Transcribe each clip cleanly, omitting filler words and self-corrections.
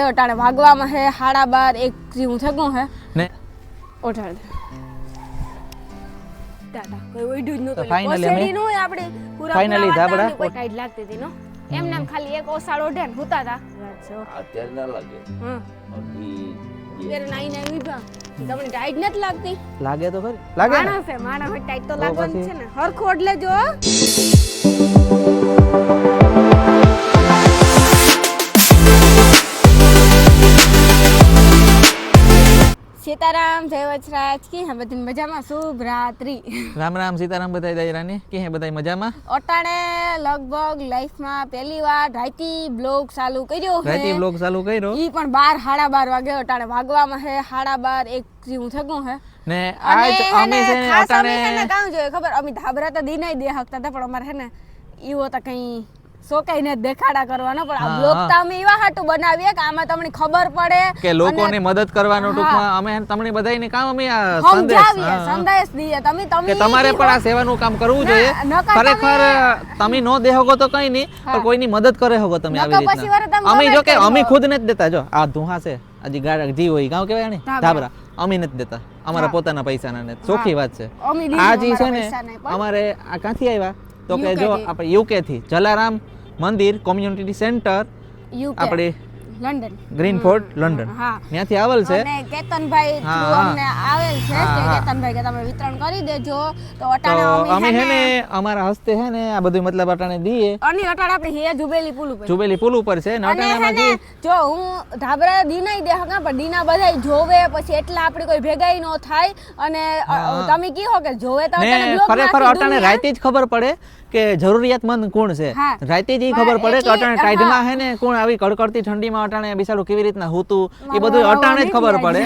અટાણે ભાગવામાં હે 12:30 1 જેવું થયું હે ને ઓઠાડ ટાટા કોઈ ઓઈડું જ નતો ફાઇનલી પોસેડી નો આપણે પૂરા ફાઇનલી ધાબડા કોઈ ટાઈટ લાગતી હતી નો એમને એમ ખાલી એક ઓસાડ ઓઢે ને હુતા હતા અત્યારે ના લાગે ત્યારે નાઈ નાઈ ઉભા તમને ટાઈટ નથી લાગતી લાગે તો ખરી લાગે ને માણસ હોય ટાઈટ તો લાગવાની છે ને હરખો ઓઢ લેજો सीताराम जय वचराज की हम बधन मजामा शुभ रात्रि राम राम सीताराम बधाई दाई रानी के है बधाई मजामा ओटाणे लगभग लाइफ में पहली बार राती ब्लॉग चालू कर्यो है राती ब्लॉग चालू कर्यो ई पण 12 12:30 वागे ओटाणे भागवामां है 12:30 1 जेवुं थगुं है ने आज अमी से ने ओटाणे ने कां जोय खबर अमी धाबरा तो दी नहीं दे हकता था पण अमार है ने ईवो तो कई सोकाઈને દેખાડા કરવાનો પણ આ બ્લોગ તો અમે એવા હાટુ બનાવીએ કે આમાં તમને ખબર પડે કે લોકોની મદદ કરવાનો ટૂંકમાં અમે તમને બધાયને કામ અમે આ સંદેશ દઈએ તમે કે તમારે પણ આ સેવાનું કામ કરવું જોઈએ ખરેખર તમે નો દેહોગો તો કઈ નહીં પણ કોઈની મદદ કરે હોગો તમે આવી રીતના અમે જો કે અમે ખુદ નથી દેતા જો આ ધુહા છે આજી ગાડા જી હોય ગામ કહેવાય ને ધાબરા અમે નથી દેતા અમારા પોતાના પૈસાના ને ચોખ્ખી વાત છે આ જી છે ને અમારે આ ક્યાંથી આવ્યા તો કે જો આપણે યુકે થી જલારામ મંદિર કોમ્યુનિટી સેન્ટર આપણે લંડન ગ્રીનફોર્ડ લંડન ત્યાંથી આવેલ છે અને કેતનભાઈ થ્રુ અમને આવેલ છે કે કેતનભાઈ કે તમે વિતરણ કરી દેજો તો અટાણે અમે હે ને અમારા હસ્તે હે ને આ બધું મતલબ અટાણે દીએ અને અટાણે આપણે હે જુબેલી પુલ ઉપર છે ને અટાણે જી જો હું ધાબરા દીનાઈ દે હકા પણ દીના બધાય જોવે પછી એટલા આપણે કોઈ ભેગાઈ નો થાય અને તમે કીહો કે જોવે તો અટાણે બ્લોગ ખરેખર અટાણે રાતે જ ખબર પડે કે જરૂરિયાતમંદ કોણ છે રાતે જ ખબર પડે કે અટાણે ટાઈડમાં હે ને કોણ આવી કડકડતી ઠંડીમાં અટાણે બિચારું કેવી રીતના હોતું એ બધું અટાણે જ ખબર પડે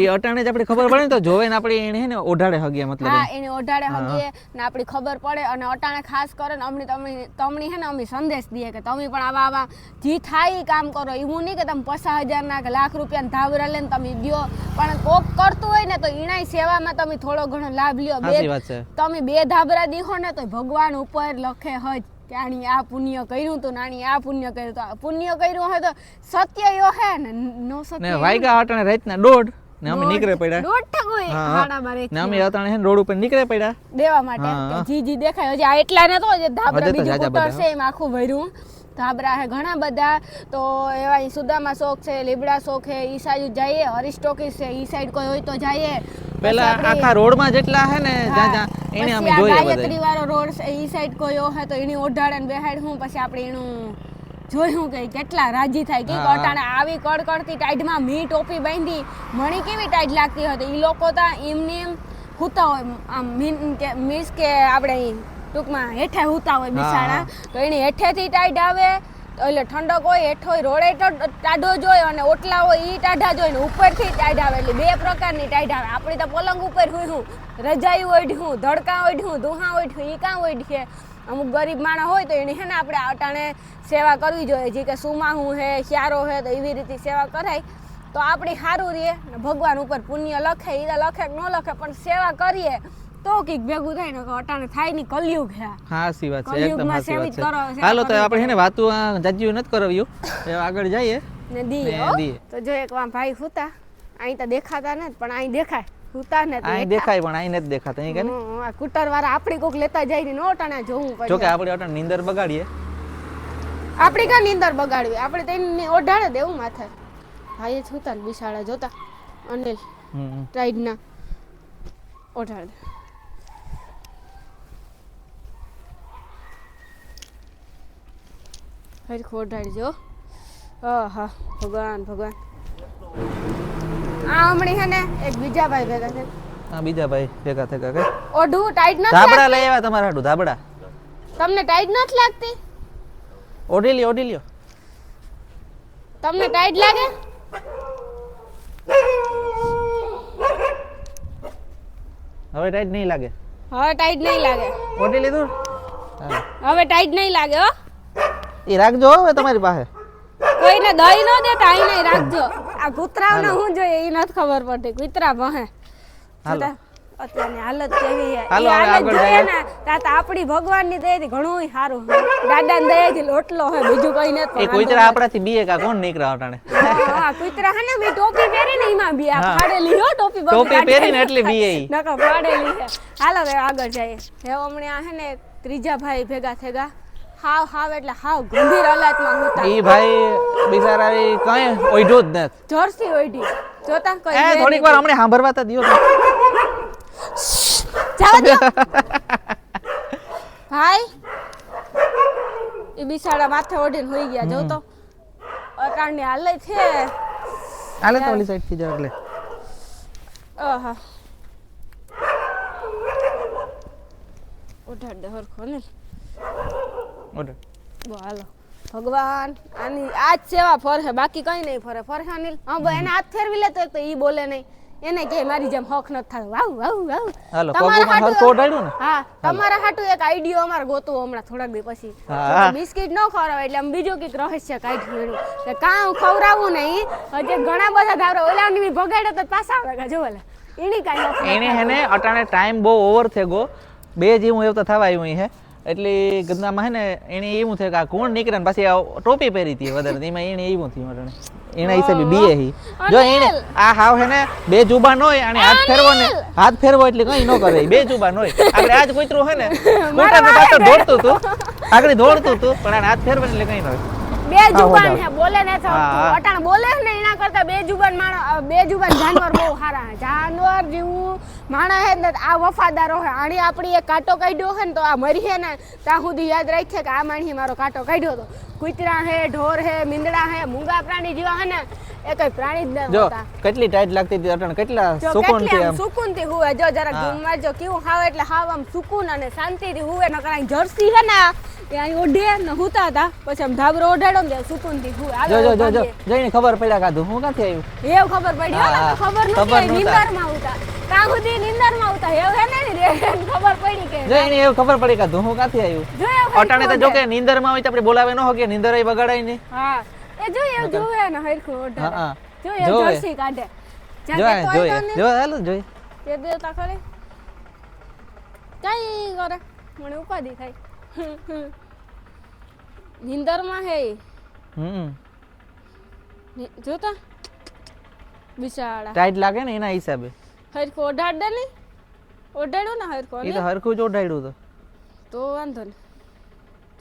એ અટાણે જ આપણે ખબર પડે ને તો જોવે ને આપણે એને હે ને ઓઢાડે હગીએ મતલબ હા એને ઓઢાડે હગીએ ને આપણી ખબર પડે અને અટાણે ખાસ કરીને અમને તમને હે ને અમે સંદેશ દઈએ કે તમે પણ આવા જી થાય કામ કરો એવું નહીં કે તમે 50,000 ના કે લાખ રૂપિયા ધાબરા લઈને તમે દ્યો પણ કોક કરતું હોય ને તો ઈણાઈ સેવામાં તમે થોડો ઘણો લાભ લ્યો તમે 2 ધાબરા દીખો ને તો ભગવાન ઉપર લખે હજ કે આની આ પુણ્ય કર્યું તો નાની આ પુણ્ય કર્યું તો પુણ્ય કર્યું હોય તો સત્ય યો હે ને નો સત્ય ને વાયગા અટાણે રાતના 1:30 ને અમે નીકળે પડ્યા 1:30 થગોય હાડા ને અમે અટાણે હે રોડ ઉપર નીકળે પડ્યા દેવા માટે જી દેખાય હજી આ એટલા ને તો ધાબરા બીજું કુટર છે એમ આખું ભર્યું ધાબરા હે ઘણા બધા તો એવા સુદામા શોખ છે લીબડા શોખ છે ઈ સાઈડ જઈએ હરિસ્ટોકીસ છે ઈ સાઈડ કોઈ હોય તો જઈએ પેલા આખા રોડ માં જેટલા હે ને જ્યાં એને અમે જોઈએ બધા ગાયત્રી વાળો રોડ છે ઈ સાઈડ કોઈ હે તો એની ઓઢાડે ને બેહાડ હું પછી આપણે એનું જોયું કે કેટલા રાજી થાય કે અટાણે આવી કડકડતી ટાઈડમાં મી ટોપી બાંધી મણી કેવી ટાઈડ લાગતી હતી ઈ લોકો તા એમને એમ હુતા હોય આમ મીન્સ કે આપણે ટૂંકમાં હેઠે હુતા હોય બિસાડા તો એની હેઠેથી ટાઈડ આવે તો એટલે ઠંડક હોય હેઠ હોય રોડે ટાઢો જોય અને ઓટલા હોય ઈ ટાઢા જોઈ ને ઉપરથી ટાઈડ આવે એટલે 2 પ્રકારની ટાઈડ આવે આપણે તો પલંગ ઉપર હું રજાઈ ઓઢ્યું ધડકા ઓઢ્યું દુહા ઓઢ્યું ઈ કાં ઓઢીએ અમુક ગરીબ માણસ હોય તો એને હે ને આપણે અટાણે સેવા કરવી જોઈએ જે કે સુમાહું હે શ્યારો હે તો એવી રીતે સેવા કરાય તો આપણી સારું રહે ભગવાન ઉપર પુણ્ય લખે ઈ લખે કે ન લખે પણ સેવા કરીએ તો કઈક ભેગું થાય ને અટાણે થાય ની કલયુગ હે હાસી વાત છે એકદમ હાસી વાત છે હાલો તો આપણે હે ને વાતો જાજ્યું નથી કરાવ્યું એ આગળ જઈએ ને દીએ તો જો એક વા ભાઈ હુતા અહીં તો દેખાતા ને પણ અહીં દેખાય હુતા ને અહીં દેખાય પણ અહીં નથી દેખાતા અહીં કે આ કુટર વાળા આપણી કોક લેતા જાય ને અટાણે જોવું પડે જો કે આપણે અટાણે નીંદર બગાડીએ આપણી કા નીંદર બગાડવી આપણે તેને ઓઢાડે દેવું માથે ભાઈ જ હુતા ને બિસાડા જોતા અનિલ ટાઈડ ના ઓઢાડે હરી ખોડાડજો હા ભગવાન ભગવાન આ હમણી હે ને એક બીજા ભાઈ ભેગા છે હા બીજા ભાઈ ભેગા થયા કે ઓઢું ટાઈટ નથી ધાબડા લઈ આવ્યા તમારા હાટુ ધાબડા તમને ટાઈટ નથી લાગતી ઓઢી લ્યો તમને ટાઈટ લાગે હવે ટાઈટ નહીં લાગે ઓઢી લીધું હવે ટાઈટ નહીં લાગે હો એ રાખજો હવે તમારી પાસે કોઈને દઈ ન દેતા અહીં નહીં રાખજો આ કૂતરાઓને હું જોઈએ એ નથી ખબર પડતી કૂતરા ભહે અત્યારની હાલત કેવી છે હાલો, ઈ હવે હાલત આગળ જોઈએ જઈએ. ને તા આપણી ભગવાનની દયાથી ઘણું સારું દાદાની દયાથી લોટલો હોય બીજું કઈ નથી એ કોઈતરા આપણાથી બીએ કા કોણ નીકળ્યા અટાણે હા કુતરા હે ને બી ટોપી પહેરીને ઈમાં બી આ ફાડેલી હો ટોપી બગડી ટોપી કાઢી. પહેરીને એટલે બીએ ઈ. નકર ફાડેલી છે હાલો હવે આગળ જઈએ હવે હમણાં હે ને ત્રીજા ભાઈ ભેગા થેગા હાવ એટલે હાવ ગંભીર હાલતમાં હતા ઈ ભાઈ બિચારા ઈ કઈ ઓઈડો જ નથી. જર્સી ઓઈડી જોતા કોઈ એ થોડીક વાર હમણે સાંભળવા તો દ્યો. જાવા દો ભાઈ એ બિચારા માથે ઓઢીને હોઈ ગયા જો તો અટાણની હાલત છે હાલે તો ઓલી સાઈડ થી જાવ એટલે આહા ઓઢાડ દે હરખો ને ઓર્ડર. બો હાલો ભગવાન આની આજ સેવા ફરે બાકી કઈ નહીં ફરે અનિલ હા ભાઈ એને હાથ ફેરવી લે તો ઈ બોલે નહીં એને કે મારી જેમ હક ન થાય વાવ વાવ વાવ હાલો તમારા પગમાં હરખો ઓઢાડ્યું ને. હા તમારા હાટુ એક આઈડિયો અમાર ગોતવો હમણાં થોડાક દી પછી હા. બિસ્કિટ ન ખવડાવે એટલે આમ બીજું કઈક રહસ્ય કાઢ્યું એનું કે કાં ખવડાવવું નહીં હજી ઘણા બધા ધાવરા ઓલાની બી ભગાડ્યો તો પાછા આવે જો ઓલા એની કાઈ નથી એને હેને અટાણે ટાઈમ બહુ ઓવર થઈ ગયો બે જીવું એવું તો થવા આવ્યું હે એટલે ગદનામાં હે ને એને એવું થયું કે આ કોણ નીકળે ને પાછી આ ટોપી પહેરી હતી વધારે એમાં એને એવું થયું અટાણે એના હિસાબે બીએ હી જો એને આ હાવ હે ને બે જુબાન હોય અને હાથ ફેરવો એટલે કઈ ન કરે બે જુબાન હોય આપણે આજ કોઈતરું હે ને સ્કૂટર ને પાછળ દોડતું હતું આગળ દોડતું હતું પણ આને હાથ ફેરવે એટલે કઈ ન હોય બે જુબાન હે બોલે ને તો હા. અટાણ બોલે ને એના કરતા બે જુબાન જાનવર બહુ સારા હે જાનવર જેવું માણસ હે ને આ વફાદારો હે આણી આપણી એક કાંટો કાઢ્યો હે ને તો આ મરી હે ને ત્યાં સુધી યાદ રાખીએ કે આ માણસે મારો કાંટો કાઢ્યો હતો કૂતરા હે ઢોર હે મીંદડા હે મૂંગા પ્રાણી જેવા હે ને એ કઈ પ્રાણી જ ન જો હોતા કેટલી ટાઈટ લાગતી હતી અટાણે કેટલા જો સુકૂન કેટલી થી આમ આમ સુકૂનથી હુવે જો જરાક ધૂનમાં જો કેવું હાવ એટલે હાવ આમ સુકૂન અને શાંતિથી હુવે નકર અહીં જર્સી હે ને એ અહીં ઓઢે ને હુતા હતા પછી આમ ધાબરો ઓઢાડો ને સુકૂનથી હુવે જો જો જો જો જઈને ખબર પડ્યા કાધું હું ક્યાંથી આવ્યું એવું ખબર પડી હો ને તો ખબર ખબર નહોતી નહોતા. નીંદરમાં ઉતા કાં સુધી નીંદરમાં ઉતા એવું હે ને રે ખબર પડી કે જો એને એવું ખબર પડી કાધું હું ક્યાંથી આવ્યું જો એવું ખરી અટાણે તો ખોટે. જો કે નીંદરમાં હોય તો આપણે બોલાવે ન હોકે નીંદર એ બગાડાય નહીં હા એ જો એવું જોવે ને હરખું ઓઢાડે હા જો એ જોવે. જર્સી કાઢે જા જોઈએ કે તોય તો જોઈએ ને જો હાલો જોઈ તે દેવતા કરે કઈ કરે મને ઉપાધિ થાય નીંદરમાં હે ઈ. જોતા બિચારા ટાઈટ લાગે ને એના હિસાબે હરખો ઓઢાડ દે ને ઓઢાડ્યો ને હરખો એ તો હરખું જ ઓઢાડ્યું તો વાંધો ને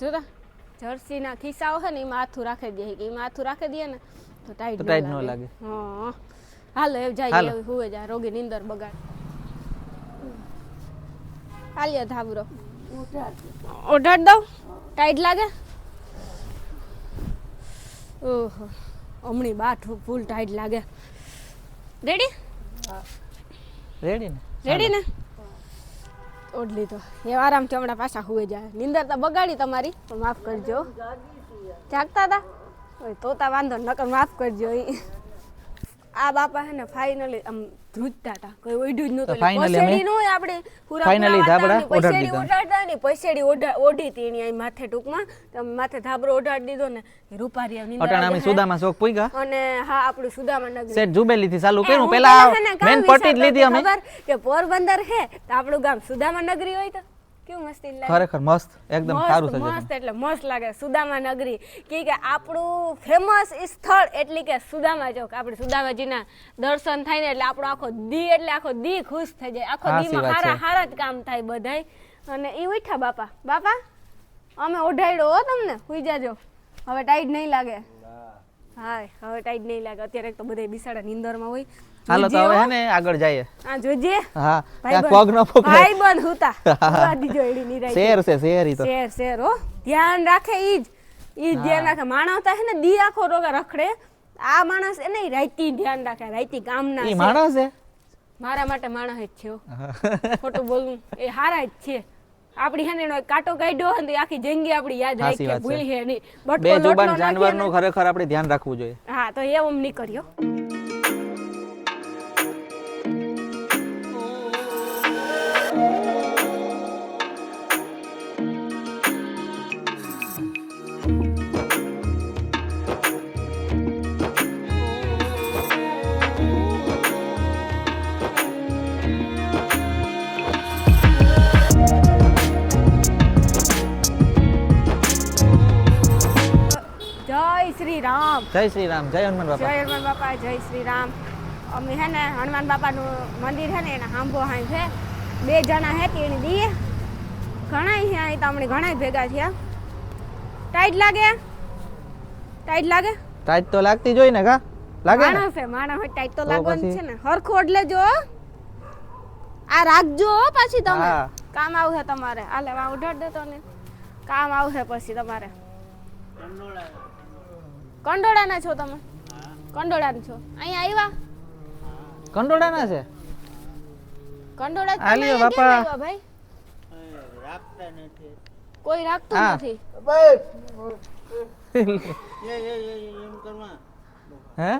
જોતા જર્સીના ખિસ્સાઓ છે ને એમાં હાથું રાખી દે કે એમાં હાથું રાખી દે ને તો તો ટાઈટ ન લાગે. હા હાલો એ જાય હાલો. એવું હુવે જાય રોગી નીંદર બગાડ હાલ્યો ધાબરો ઓઢાડ દઉં ટાઈટ લાગે ઓહો હમણી બાઠ ફૂલ ટાઈટ લાગે રેડી રેડી ને રેડી ને ઓઢ લીધો એ આરામથી હમણાં પાછા હુઈ જાય નીંદર તો બગાડી તમારી તો માફ કરજો જાગતા હતા ઓય તો તા વાંધો ન, નકર માફ કરજો ઈ આ બાપા હે ને ફાઇનલી આમ ધ્રુજતા હતા કોઈ ઓઢ્યું જ નહોતું તો finally અમે પસેડી નો હોય આપણે પૂરા finally ધાબળા ઓઢાડી પસેડી દીધા. ઓઢાડતા ને પસેડી ઓઢી હતી એની અહીં માથે ટૂંકમાં તો માથે ધાબળો ઓઢાડી દીધો ને રૂપારી નીંદર અટાણે અમે આવી જાય. સુદામાં શોખ પૂગ્યા અને હા આપણું સુદામા નગરી સેટ જુબેલી થી ચાલુ એ કર્યું હું પેલા પેલા છે ને મેન કામ પટ્ટી જ લીધી અમે ખબર કે પોરબંદર હે તો આપણું ગામ સુદામા નગરી હોય તો કેવું મસ્તી લાગે ખરેખર મસ્ત એકદમ સારું મસ્ત સજેશન મસ્ત એટલે મસ્ત લાગે સુદામા નગરી કે આપણું ફેમસ સ્થળ એટલે કે સુદામા ચોક આપણે સુદામાજીના દર્શન થાય ને એટલે આપણો આખો દી ખુશ થઈ જાય આખો સાચી દીમાં વાત છે. હારા જ કામ થાય બધાય અને ઈ ઉઠ્યા બાપા અમે ઓઢાડ્યો હો તમને સુઈ જાજો હવે ટાઈટ નહીં લાગે હા હવે ટાઈટ નહીં લાગે અત્યારે એક તો બધા બિસાડા નીંદરમાં હોય હાલો તો હવે હે ને આગળ જઈએ આ જોજે હા ત્યાં પગ ન પકડે ભાઈબંધ હુતા ઉભા દીજો એડી નિરાઈ શેર છે શેર ઈ તો શેર હો ધ્યાન રાખે ઈ જ ધ્યાન રાખે માણસ તો હે ને દી આખો રોગા રખડે આ માણસ એ નહીં રાઈતી ધ્યાન રાખે રાઈતી કામના ઈ છે. માણસ છે મારા માટે માણસ જ છે હો. ખોટું બોલવું એ હારા જ છે આપડી હે ને એનો એક કાંટો કાઢ્યો હોય ને તો આખી જિંદગી આપડી યાદ સાચી રાખીએ વાત છે. ભૂલી હે નહીં બે બટકો લોટલો જુબાન નાખીએ જાનવરનું ને. ખરેખર આપણે ધ્યાન રાખવું જોઈએ હા તો એવું નહીં કર્યો જય શ્રી રામ, જય હનુમાન બાપા. જય હનુમાન બાપા, જય શ્રી રામ. અમે હે ને હનુમાન બાપાનું મંદિર છે ને એના હાંભો હાઈ છે. 2 જણા હે તેણી દીએ ઘણાય છે અહીં તમને ઘણાય ભેગા થયા. ટાઈટ લાગે? ટાઈટ લાગે? ટાઈટ તો લાગતી જોઈ ને કા લાગે ને? માણસ હોય ટાઈટ તો લાગવાની છે ને. હરખું ઓઢ લેજો. આ રાખજો હો પાછી તમે. કામ આવશે તમારે. આ લેવા ઉઢાડ દેતો ને. કામ આવશે પછી તમારે. કંડોળાના છો તમે? કંડોળાના છો. અહીંયા આવ્યા? કંડોળાના છે? કંડોળા જ આલ્યો તમે બાપા. કેમ આવ્યા ભાઈ? કોઈ રાખતું હા. નથી. હે?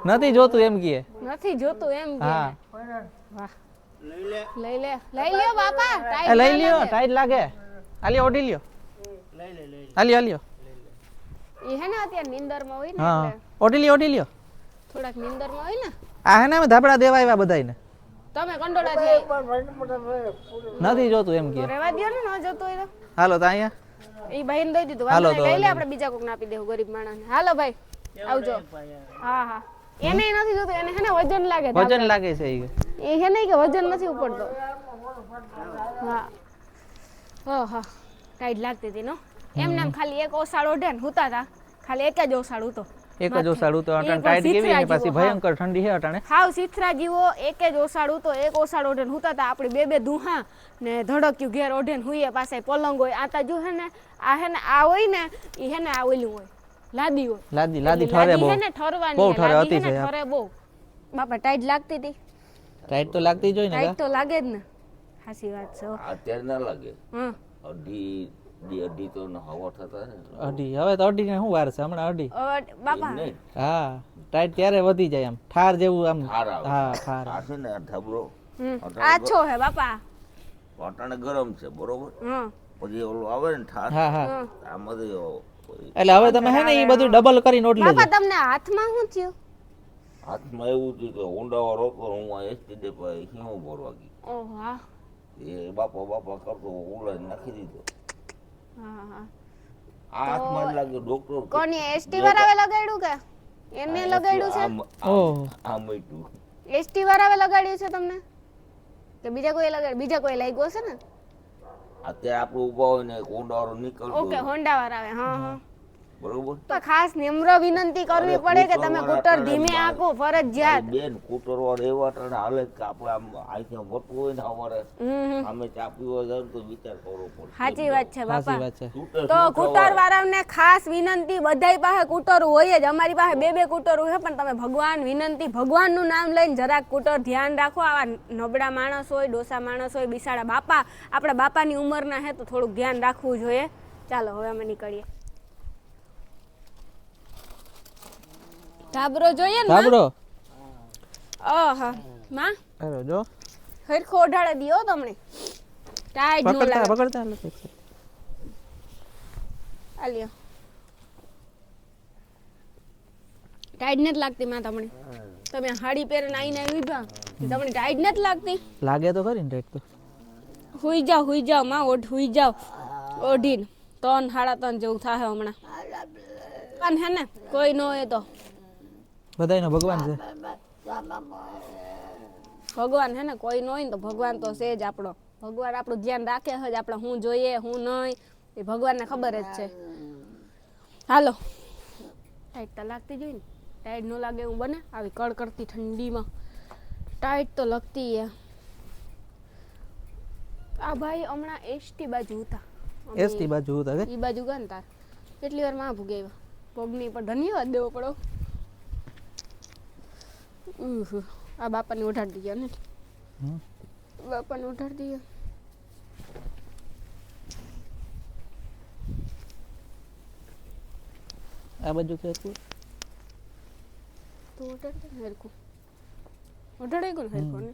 નથી જોતું એમ કહે. નથી જોતું એમ કે. હા. વાહ. લઈ લ્યો બાપા. એ લઈ લ્યો, ટાઈટ લાગે. આલ્યો ઓઢી લ્યો. આલ્યો. ઈ હે ને અત્યારે નીંદરમાં હોય ને હા. એટલે ઓઢી લ્યો. થોડાક નીંદરમાં હોય ને. આ હે ને અમે ધાબળા દેવા આવ્યા બધાયને. તમે કંડોળા થી નથી જોતું એમ કહે. રહેવા દ્યો ને ન જતો હોય તો. હાલો તો અહીંયા ઈ ભાઈને દઈ દીધું. હાલો વાંધો તો નહીં, લઈ લે લઈ આપણે બીજા કોકને આપી દેવું ગરીબ માણસને. હાલો ભાઈ આવજો. હા એને નથી જોતું, એને હે ને વજન લાગે. વજન લાગે છે ઈ. એ હે નહીં કે વજન નથી ઉપડતો. હા હા ટાઈટ લાગતી હતી નો. એમને એમ ખાલી એક ઓસાળ ઓઢે ને હુતા હતા. ખાલી એક જ ઓસાળ ઉતો. એક જ ઓસાડું તો અટાણે ટાઈટ કેવી છે પાછી ભયંકર ઠંડી છે અટાણે. હાવ સીથરા જીવો એક જ ઓસાળ ઉતો. એક ઓસાળ ઓઢે ને હુતા હતા. આપણે બે દુહા ને ધડક્યું ઘેર ઓઢે ને હુઈએ. પાસે પલંગ હોય. આતા જો હે ને આ હોય ને ઈ હે ને આ ઓલું હોય લાદી હોય. લાદી ઠરે બહુ. હે ને ઠરવાની બહુ ઠરે લાદી હતી હે ને છે. ઠરે બહુ. બાપા ટાઈટ લાગતી હતી. ટાઈટ તો લાગતી જ હોય ને ટાઈટ તો લાગે જ ને. સાચી વાત છે. અત્યારે ના લાગે હમ અઢી તો હવા થતા ને અઢી હવે તો અઢી ને શું વાર છે હમણાં અઢી. બાપા એમ નહીં. હા ટાઈટ ત્યારે વધી જાય આમ ઠાર જેવું આમ. ઠાર આવે. હા ઠાર. આ છે ને આ ઢબરો આછો હે બાપા. અટાણે ગરમ છે બરોબર. હમ પછી ઓલું આવે ને ઠાર હા હા. આમાંથી એટલે હવે તમે હે ને એ બધું ડબલ કરીને ઓઢ લેજો. બાપા તમને હાથમાં શું થયું? હાથમાં એવું થયું કે ઊંડાવા રોકો હું આ એસટી ડે પર હિંવ ભરવા ગઈ. ઓહ હા એ બાપા કરતો ઉલાજ નાખી દીધો. હા આ હાથમાં જ લાગ્યો ડોક્ટર કોની એસટી વાળાએ લગાડ્યું કે એને લગાડ્યું છે? ઓહ. આ મટ્યું. એસટી વાળાએ લગાડ્યું છે તમને કે બીજા કોઈ લગાડ્યું? બીજા કોઈ લાગ્યો છે ને? અત્યારે આપણે ઉભા હોય ને ઊંડાવાળો નીકળતો ઓકે હોય, હોન્ડા વાળા આવે. હા બરોબર. તો ખાસ નમ્ર વિનંતી કરવી પડે કે તમે કૂટર ધીમે આંકો ફરજિયાત. બેન કૂટર વાળા એવા ટાણે હાલે કે આપણે આમ આઈથી વટવું હોય ને અમારે અમે ચાપી હોય જાય તો વિચાર કરવો પડે. સાચી વાત છે સાચી બાપા. વાત છે. તો કૂટર વાળાને ખાસ વિનંતી, બધાય પાસે કૂટર હોય જ. અમારી પાસે બે કૂટર છે પણ તમે ભગવાન વિનંતી ભગવાનનું નામ લઈને જરાક કૂટર ધ્યાન રાખો. આવા નબળા માણસ હોય, ડોસા માણસ હોય, બિસાડા બાપા આપણા બાપાની ઉંમરના હે તો થોડુંક ધ્યાન રાખવું જોઈએ. ચાલો હવે અમે નીકળીએ. ધાબરો જોઈએ ને ધાબળો. આહા માં અરે જો હરખો ઓઢાડે દિયો તમને. ટાઈટ નો લાગે. પકડતા આલ્યો ટાઈટ નથી લાગતી માં તમને? તમે હાડી પહેરીને આઈને ઉભા તમને ટાઈટ નથી લાગતી? લાગે તો ખરી ને ટાઈટ તો. હુઈ જાવ માં. હુઈ જાવ ઓઢીને 3 3:30 જેવું થાય હમણાં. પણ હે ને કોઈ ન હોય તો બધાયનો ભગવાન છે. ભગવાન હે ને કોઈ ન હોય ને તો ભગવાન તો છે જ આપણો. ભગવાન આપણું ધ્યાન રાખે જ. આપણે શું જોઈએ શું નહીં એ ભગવાનને ખબર જ છે. હાલો ટાઈટ તો લાગતી જોઈ ને. ટાઈટ ન લાગે એવું બને આવી કડકડતી ઠંડીમાં? ટાઈટ તો લગતી હે. આ ભાઈ હમણાં એસટી બાજુ હતા. એસટી બાજુ હતા કે ઈ બાજુ ગયા ને તાર કેટલી વાર માં ભૂગે પગની પર ધન્યવાદ દેવો પડો. આ બાપાને ઉઠાડી દીધા ને. બાપાને ઉઠાડી દીધા. આ બાજુ કે તો ઉઠાડી દે હરખું. ઉઠાડી ગયો ને હરખું ને.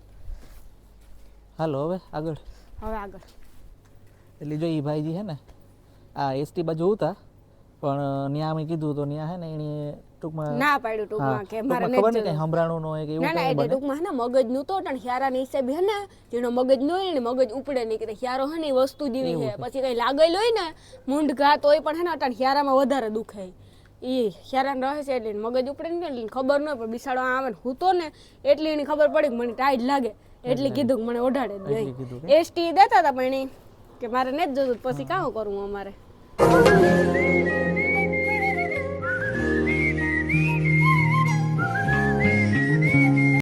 હાલો હવે આગળ. હવે આગળ એટલે જો ઈ ભાઈજી હે ને આ એસટી બાજુ હતા પણ ન્યા અમે કીધું તો ન્યા હે ને એની ટૂંકમાં ના પાડ્યું ટૂંકમાં કે મારે ખબર નહીં કઈ સંભળાણું ન હોય કે એવું ના કઈ એટલે બને. ટૂંકમાં હે ને મગજ નું તો પણ હિયારા ની હિસાબે હે ને જેનો મગજ નો હોય ને મગજ ઉપડે નહીં કે હિયારો હે ને વસ્તુ જેવી છે. પછી કઈ લાગેલ હોય ને મૂંઢ ઘાત હોય પણ હે ને અટાણ હિયારામાં વધારે દુખે. ઈ હેરાન રહે છે એટલે મગજ ઉપડે ને એટલે ખબર ન પડે બિસાડો આવે ને હું તો ને એટલી એની ખબર પડી કે મને ટાઈટ લાગે એટલે કીધું કે મને ઓઢાડે દે એસટી દેતા હતા પણ એની કે મારે નથી જોતું પછી કામ કરવું અમારે